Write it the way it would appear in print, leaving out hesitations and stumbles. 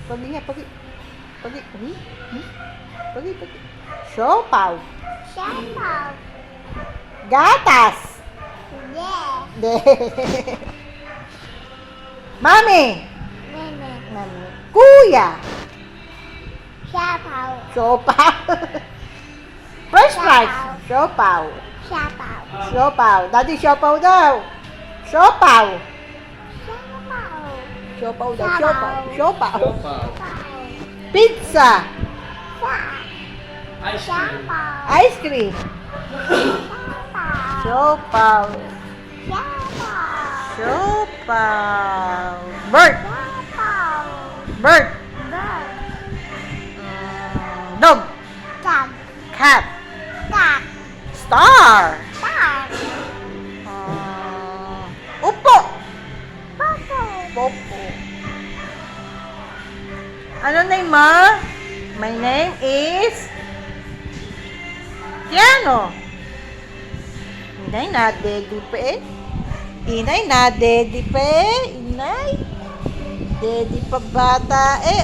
Pagi nga, pagi. Pagi. Pagi, pagi. Siopaw. Shampoo. Gatas. Yeah. De. Mami. Nene. Mami. Kuya. Shampoo. Siopaw. French fries. Siopaw. Shampoo. Siopaw. Daddy, siopaw daw. Siopaw. Shampoo. Siopaw daw. Siopaw. Siopaw. Siopaw. Pizza. Ice cream. Shampoo. Ice cream. Shampoo. Siopaw. Shampoo. Siopaw. Bird. Shampoo. Bird. Bird. Dog. Dog. Cat. Cat. Star. Dog. Upo. Popo. Popo. Ano name mo? My name is Tiano. Inay na dedi pa eh. Inay na dedi pa eh. Inay. Dedi pa bata eh.